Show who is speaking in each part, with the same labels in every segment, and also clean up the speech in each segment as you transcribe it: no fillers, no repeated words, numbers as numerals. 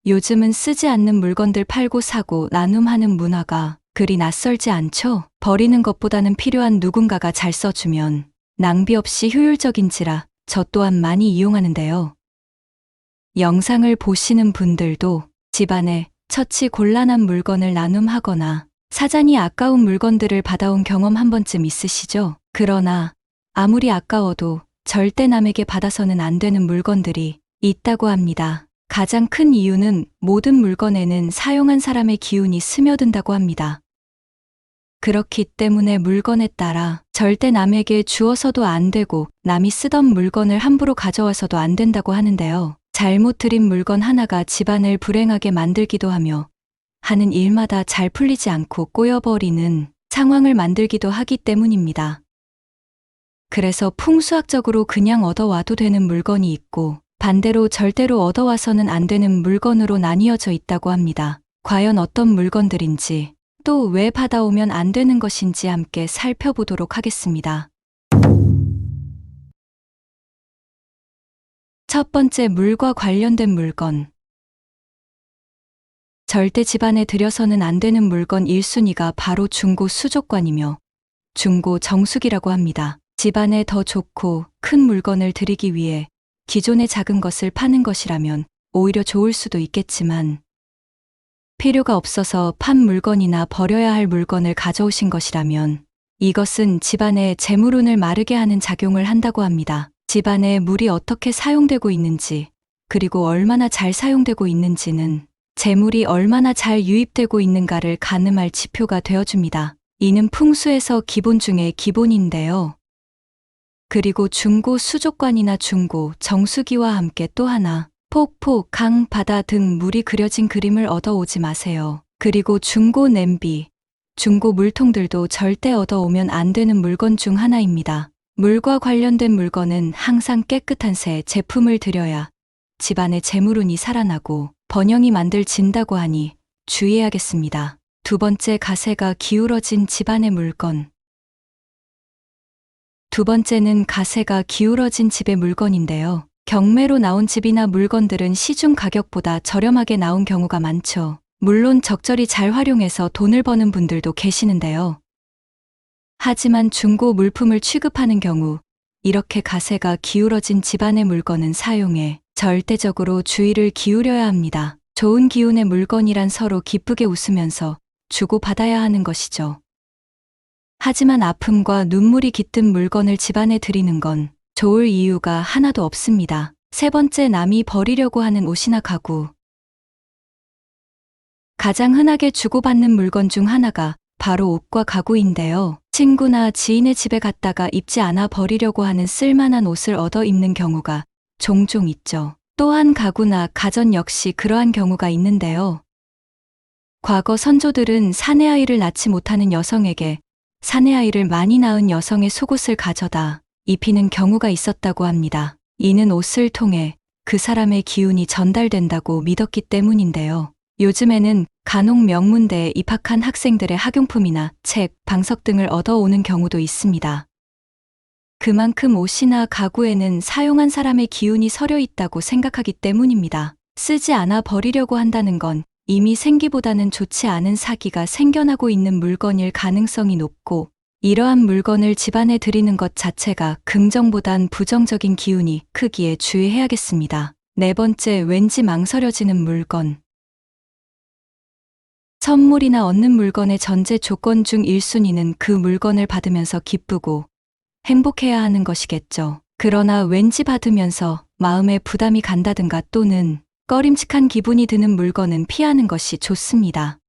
Speaker 1: 요즘은 쓰지 않는 물건들 팔고 사고 나눔하는 문화가 그리 낯설지 않죠? 버리는 것보다는 필요한 누군가가 잘 써주면 낭비 없이 효율적인지라 저 또한 많이 이용하는데요. 영상을 보시는 분들도 집안에 처치 곤란한 물건을 나눔하거나 사자니 아까운 물건들을 받아온 경험 한 번쯤 있으시죠? 그러나 아무리 아까워도 절대 남에게 받아서는 안 되는 물건들이 있다고 합니다. 가장 큰 이유는 모든 물건에는 사용한 사람의 기운이 스며든다고 합니다. 그렇기 때문에 물건에 따라 절대 남에게 주어서도 안 되고 남이 쓰던 물건을 함부로 가져와서도 안 된다고 하는데요. 잘못 들인 물건 하나가 집안을 불행하게 만들기도 하며 하는 일마다 잘 풀리지 않고 꼬여버리는 상황을 만들기도 하기 때문입니다. 그래서 풍수학적으로 그냥 얻어와도 되는 물건이 있고 반대로 절대로 얻어와서는 안 되는 물건으로 나뉘어져 있다고 합니다. 과연 어떤 물건들인지 또 왜 받아오면 안 되는 것인지 함께 살펴보도록 하겠습니다. 첫 번째, 물과 관련된 물건. 절대 집안에 들여서는 안 되는 물건 1순위가 바로 중고 수족관이며 중고 정수기라고 합니다. 집안에 더 좋고 큰 물건을 들이기 위해 기존의 작은 것을 파는 것이라면 오히려 좋을 수도 있겠지만 필요가 없어서 판 물건이나 버려야 할 물건을 가져오신 것이라면 이것은 집안의 재물운을 마르게 하는 작용을 한다고 합니다. 집안에 물이 어떻게 사용되고 있는지 그리고 얼마나 잘 사용되고 있는지는 재물이 얼마나 잘 유입되고 있는가를 가늠할 지표가 되어줍니다. 이는 풍수에서 기본 중에 기본인데요. 그리고 중고 수족관이나 중고 정수기와 함께 또 하나, 폭포, 강, 바다 등 물이 그려진 그림을 얻어오지 마세요. 그리고 중고 냄비, 중고 물통들도 절대 얻어오면 안 되는 물건 중 하나입니다. 물과 관련된 물건은 항상 깨끗한 새 제품을 들여야 집안의 재물운이 살아나고 번영이 만들어진다고 하니 주의해야겠습니다. 두 번째, 가세가 기울어진 집안의 물건. 두 번째는 가세가 기울어진 집의 물건인데요. 경매로 나온 집이나 물건들은 시중 가격보다 저렴하게 나온 경우가 많죠. 물론 적절히 잘 활용해서 돈을 버는 분들도 계시는데요. 하지만 중고 물품을 취급하는 경우 이렇게 가세가 기울어진 집안의 물건은 사용에 절대적으로 주의를 기울여야 합니다. 좋은 기운의 물건이란 서로 기쁘게 웃으면서 주고받아야 하는 것이죠. 하지만 아픔과 눈물이 깃든 물건을 집안에 들이는 건 좋을 이유가 하나도 없습니다. 세 번째, 남이 버리려고 하는 옷이나 가구. 가장 흔하게 주고받는 물건 중 하나가 바로 옷과 가구인데요. 친구나 지인의 집에 갔다가 입지 않아 버리려고 하는 쓸만한 옷을 얻어 입는 경우가 종종 있죠. 또한 가구나 가전 역시 그러한 경우가 있는데요. 과거 선조들은 사내아이를 낳지 못하는 여성에게 사내아이를 많이 낳은 여성의 속옷을 가져다 입히는 경우가 있었다고 합니다. 이는 옷을 통해 그 사람의 기운이 전달된다고 믿었기 때문인데요. 요즘에는 간혹 명문대에 입학한 학생들의 학용품이나 책, 방석 등을 얻어오는 경우도 있습니다. 그만큼 옷이나 가구에는 사용한 사람의 기운이 서려 있다고 생각하기 때문입니다. 쓰지 않아 버리려고 한다는 건 이미 생기보다는 좋지 않은 사기가 생겨나고 있는 물건일 가능성이 높고 이러한 물건을 집안에 들이는 것 자체가 긍정보단 부정적인 기운이 크기에 주의해야겠습니다. 네 번째, 왠지 망설여지는 물건. 선물이나 얻는 물건의 전제 조건 중 1순위는 그 물건을 받으면서 기쁘고 행복해야 하는 것이겠죠. 그러나 왠지 받으면서 마음에 부담이 간다든가 또는 꺼림칙한 기분이 드는 물건은 피하는 것이 좋습니다.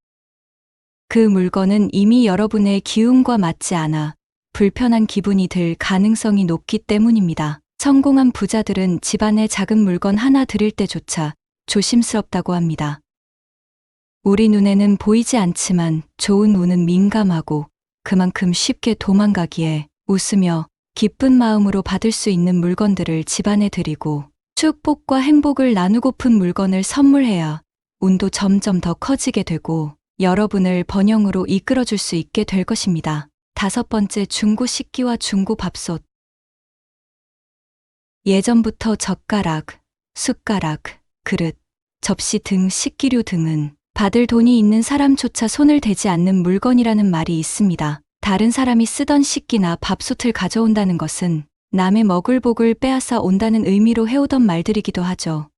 Speaker 1: 그 물건은 이미 여러분의 기운과 맞지 않아 불편한 기분이 들 가능성이 높기 때문입니다. 성공한 부자들은 집안에 작은 물건 하나 들일 때조차 조심스럽다고 합니다. 우리 눈에는 보이지 않지만 좋은 운은 민감하고 그만큼 쉽게 도망가기에 웃으며 기쁜 마음으로 받을 수 있는 물건들을 집안에 들이고 축복과 행복을 나누고픈 물건을 선물해야 운도 점점 더 커지게 되고 여러분을 번영으로 이끌어줄 수 있게 될 것입니다. 다섯 번째, 중고 식기와 중고 밥솥. 예전부터 젓가락, 숟가락, 그릇, 접시 등 식기류 등은 받을 돈이 있는 사람조차 손을 대지 않는 물건이라는 말이 있습니다. 다른 사람이 쓰던 식기나 밥솥을 가져온다는 것은 남의 먹을 복을 빼앗아 온다는 의미로 해오던 말들이기도 하죠.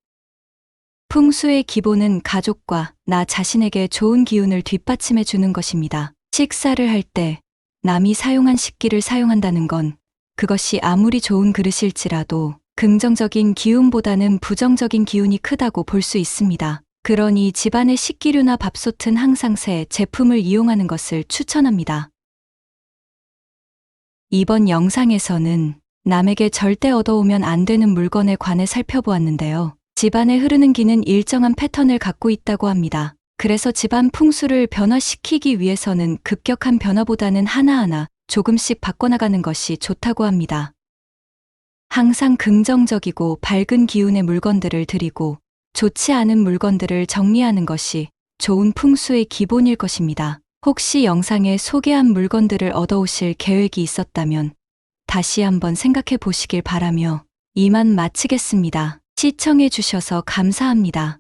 Speaker 1: 풍수의 기본은 가족과 나 자신에게 좋은 기운을 뒷받침해 주는 것입니다. 식사를 할 때 남이 사용한 식기를 사용한다는 건 그것이 아무리 좋은 그릇일지라도 긍정적인 기운보다는 부정적인 기운이 크다고 볼 수 있습니다. 그러니 집안의 식기류나 밥솥은 항상 새 제품을 이용하는 것을 추천합니다. 이번 영상에서는 남에게 절대 얻어오면 안 되는 물건에 관해 살펴보았는데요. 집안에 흐르는 기는 일정한 패턴을 갖고 있다고 합니다. 그래서 집안 풍수를 변화시키기 위해서는 급격한 변화보다는 하나하나 조금씩 바꿔나가는 것이 좋다고 합니다. 항상 긍정적이고 밝은 기운의 물건들을 드리고 좋지 않은 물건들을 정리하는 것이 좋은 풍수의 기본일 것입니다. 혹시 영상에 소개한 물건들을 얻어오실 계획이 있었다면 다시 한번 생각해 보시길 바라며 이만 마치겠습니다. 시청해 주셔서 감사합니다.